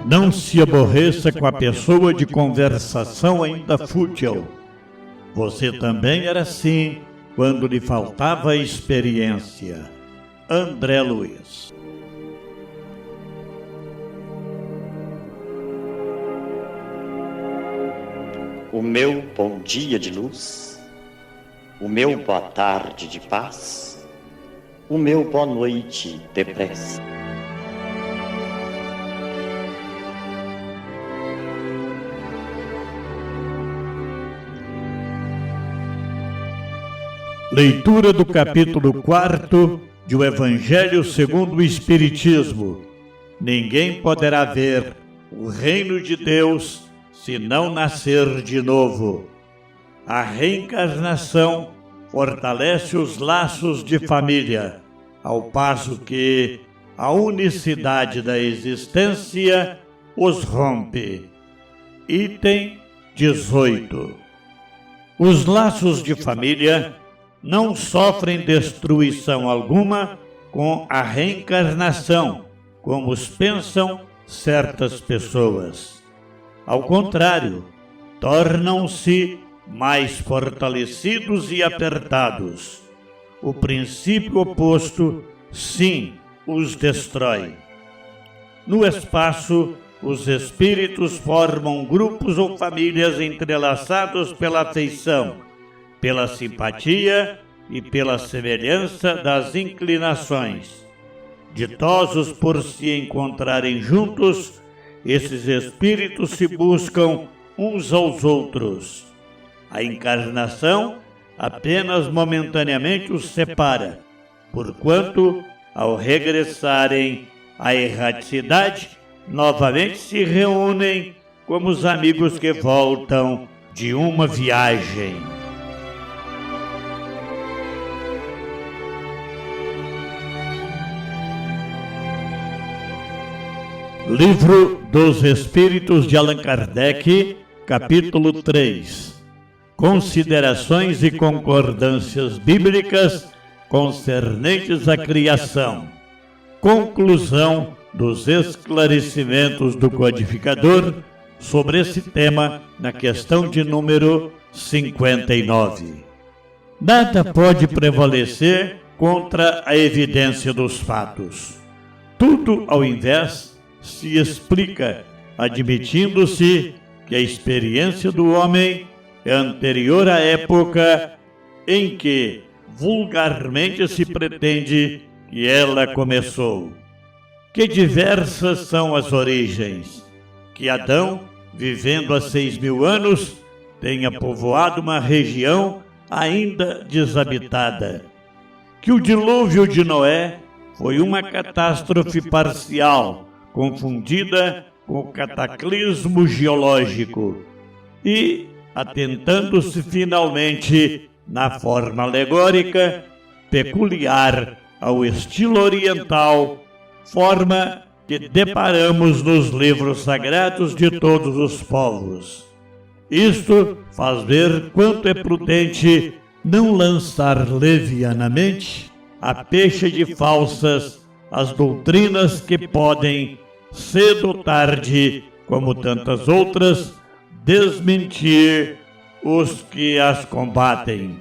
Não se aborreça com a pessoa de conversação ainda fútil. Você também era assim quando lhe faltava experiência. André Luiz. O meu bom dia de luz, o meu boa tarde de paz, o meu boa noite de prece. Leitura do capítulo 4 de O Evangelho segundo o Espiritismo. Ninguém poderá ver o reino de Deus se não nascer de novo. A reencarnação fortalece os laços de família, ao passo que a unicidade da existência os rompe. Item 18. Os laços de família não sofrem destruição alguma com a reencarnação, como pensam certas pessoas. Ao contrário, tornam-se mais fortalecidos e apertados. O princípio oposto, sim, os destrói. No espaço, os espíritos formam grupos ou famílias entrelaçados pela afeição, pela simpatia e pela semelhança das inclinações. Ditosos por se encontrarem juntos, esses espíritos se buscam uns aos outros. A encarnação apenas momentaneamente os separa, porquanto, ao regressarem à erraticidade, novamente se reúnem como os amigos que voltam de uma viagem. Livro dos Espíritos de Allan Kardec, capítulo 3. Considerações e concordâncias bíblicas concernentes à criação. Conclusão dos esclarecimentos do codificador sobre esse tema na questão de número 59. Nada pode prevalecer contra a evidência dos fatos. Tudo, ao invés, se explica, admitindo-se que a experiência do homem é anterior à época em que vulgarmente se pretende que ela começou. Que diversas são as origens. Que Adão, vivendo há 6.000 anos, tenha povoado uma região ainda desabitada. Que o dilúvio de Noé foi uma catástrofe parcial, confundida com o cataclismo geológico, e, atentando-se finalmente na forma alegórica, peculiar ao estilo oriental, forma que deparamos nos livros sagrados de todos os povos. Isto faz ver quanto é prudente não lançar levianamente a peixe de falsas as doutrinas que podem, cedo ou tarde, como tantas outras, desmentir os que as combatem.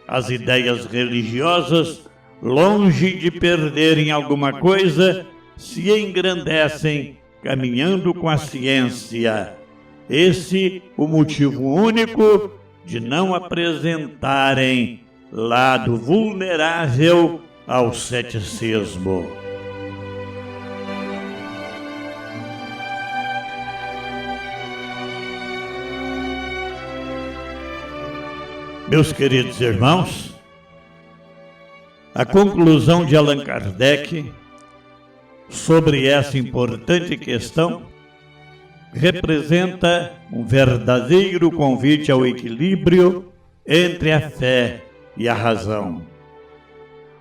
As ideias religiosas, longe de perderem alguma coisa, se engrandecem caminhando com a ciência. Esse o motivo único de não apresentarem lado vulnerável ao ceticismo. Meus queridos irmãos, a conclusão de Allan Kardec sobre essa importante questão representa um verdadeiro convite ao equilíbrio entre a fé e a razão.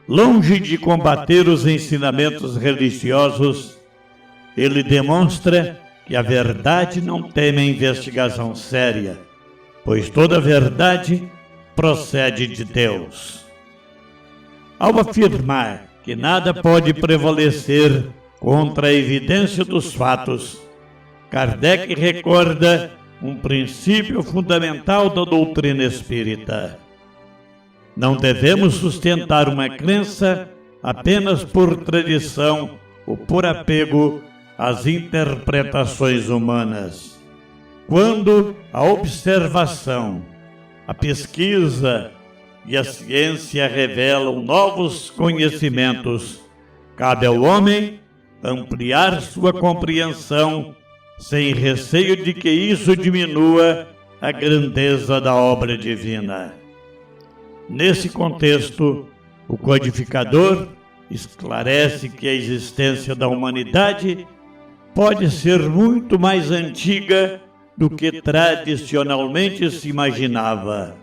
Longe de combater os ensinamentos religiosos, ele demonstra que a verdade não teme a investigação séria, pois toda verdade procede de Deus. Ao afirmar que nada pode prevalecer contra a evidência dos fatos, Kardec recorda um princípio fundamental da doutrina espírita. Não devemos sustentar uma crença apenas por tradição ou por apego às interpretações humanas. Quando a observação, a pesquisa e a ciência revelam novos conhecimentos, cabe ao homem ampliar sua compreensão sem receio de que isso diminua a grandeza da obra divina. Nesse contexto, o codificador esclarece que a existência da humanidade pode ser muito mais antiga do que tradicionalmente se imaginava.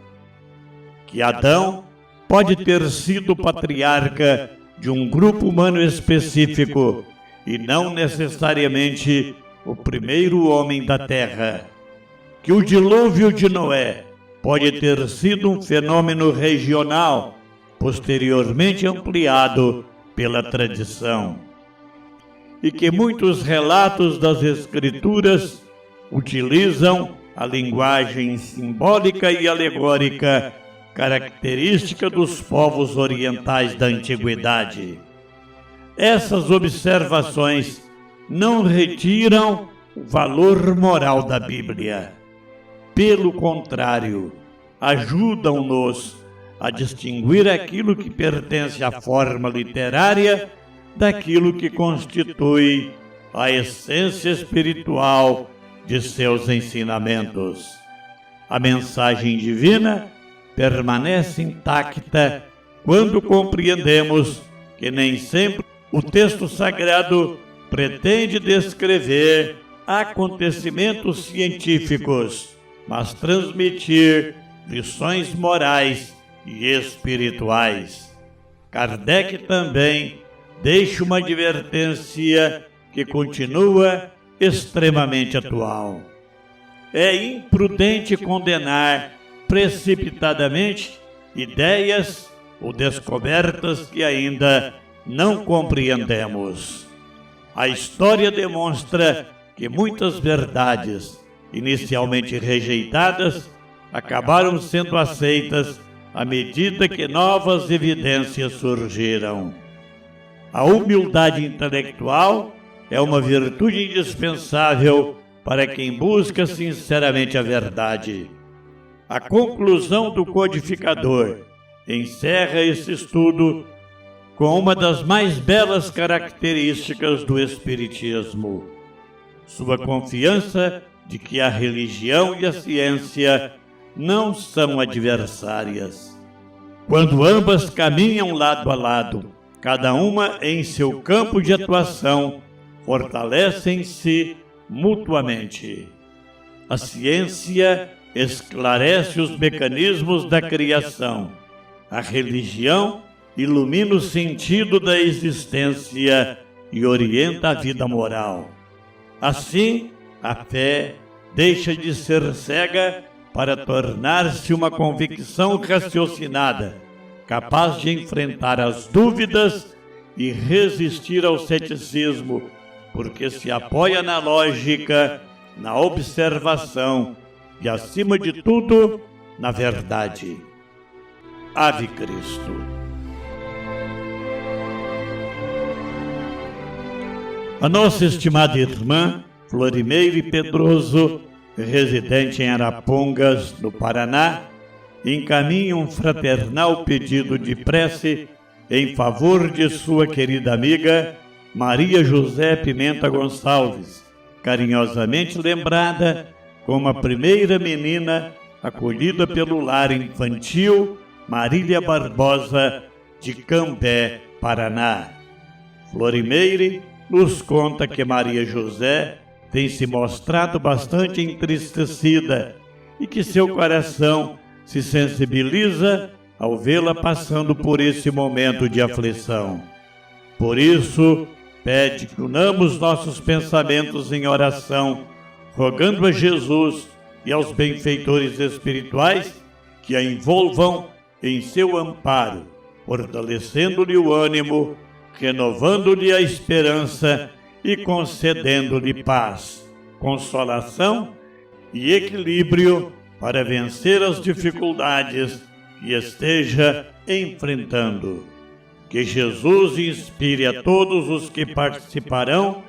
Que Adão pode ter sido patriarca de um grupo humano específico e não necessariamente o primeiro homem da Terra. Que o dilúvio de Noé pode ter sido um fenômeno regional, posteriormente ampliado pela tradição. E que muitos relatos das Escrituras utilizam a linguagem simbólica e alegórica característica dos povos orientais da antiguidade. Essas observações não retiram o valor moral da Bíblia. Pelo contrário, ajudam-nos a distinguir aquilo que pertence à forma literária daquilo que constitui a essência espiritual de seus ensinamentos. A mensagem divina permanece intacta quando compreendemos que nem sempre o texto sagrado pretende descrever acontecimentos científicos, mas transmitir lições morais e espirituais. Kardec também deixa uma advertência que continua extremamente atual. É imprudente condenar precipitadamente ideias ou descobertas que ainda não compreendemos. A história demonstra que muitas verdades, inicialmente rejeitadas, acabaram sendo aceitas à medida que novas evidências surgiram. A humildade intelectual é uma virtude indispensável para quem busca sinceramente a verdade. A conclusão do codificador encerra esse estudo com uma das mais belas características do Espiritismo: sua confiança de que a religião e a ciência não são adversárias. Quando ambas caminham lado a lado, cada uma em seu campo de atuação, fortalecem-se mutuamente. A ciência esclarece os mecanismos da criação. A religião ilumina o sentido da existência e orienta a vida moral. Assim, a fé deixa de ser cega para tornar-se uma convicção raciocinada, capaz de enfrentar as dúvidas e resistir ao ceticismo, porque se apoia na lógica, na observação e, acima de tudo, na verdade. Ave Cristo. A nossa estimada irmã, Florimeire Pedroso, residente em Arapongas, no Paraná, encaminha um fraternal pedido de prece em favor de sua querida amiga Maria José Pimenta Gonçalves, carinhosamente lembrada como a primeira menina acolhida pelo lar infantil Marília Barbosa de Cambé, Paraná. Florimeire nos conta que Maria José tem se mostrado bastante entristecida e que seu coração se sensibiliza ao vê-la passando por esse momento de aflição. Por isso, pede que unamos nossos pensamentos em oração, rogando a Jesus e aos benfeitores espirituais que a envolvam em seu amparo, fortalecendo-lhe o ânimo, renovando-lhe a esperança e concedendo-lhe paz, consolação e equilíbrio para vencer as dificuldades que esteja enfrentando. Que Jesus inspire a todos os que participarão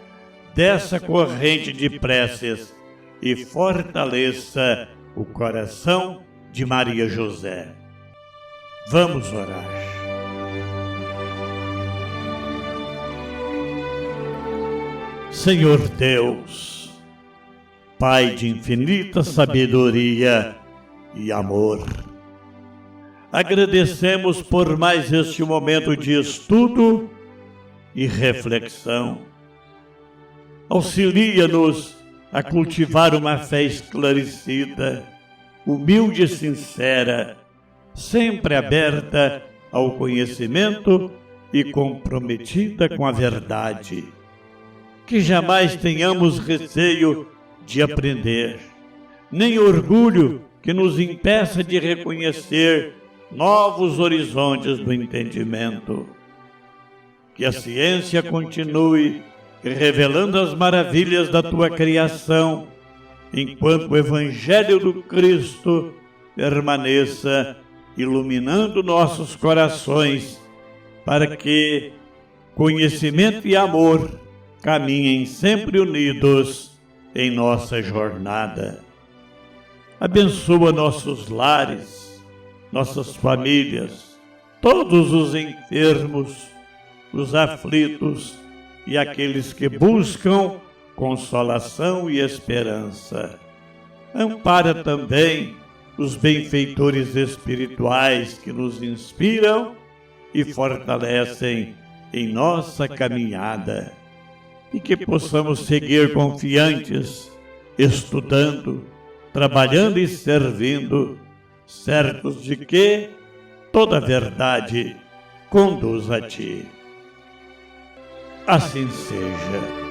dessa corrente de preces e fortaleça o coração de Maria José. Vamos orar. Senhor Deus, Pai de infinita sabedoria e amor, agradecemos por mais este momento de estudo e reflexão. Auxilia-nos a cultivar uma fé esclarecida, humilde e sincera, sempre aberta ao conhecimento e comprometida com a verdade. Que jamais tenhamos receio de aprender, nem orgulho que nos impeça de reconhecer novos horizontes do entendimento. Que a ciência continue revelando as maravilhas da tua criação, enquanto o Evangelho do Cristo permaneça iluminando nossos corações, para que conhecimento e amor caminhem sempre unidos em nossa jornada. Abençoa nossos lares, nossas famílias, todos os enfermos, os aflitos e aqueles que buscam consolação e esperança. Ampara também os benfeitores espirituais que nos inspiram e fortalecem em nossa caminhada. E que possamos seguir confiantes, estudando, trabalhando e servindo, certos de que toda a verdade conduz a Ti. Assim seja.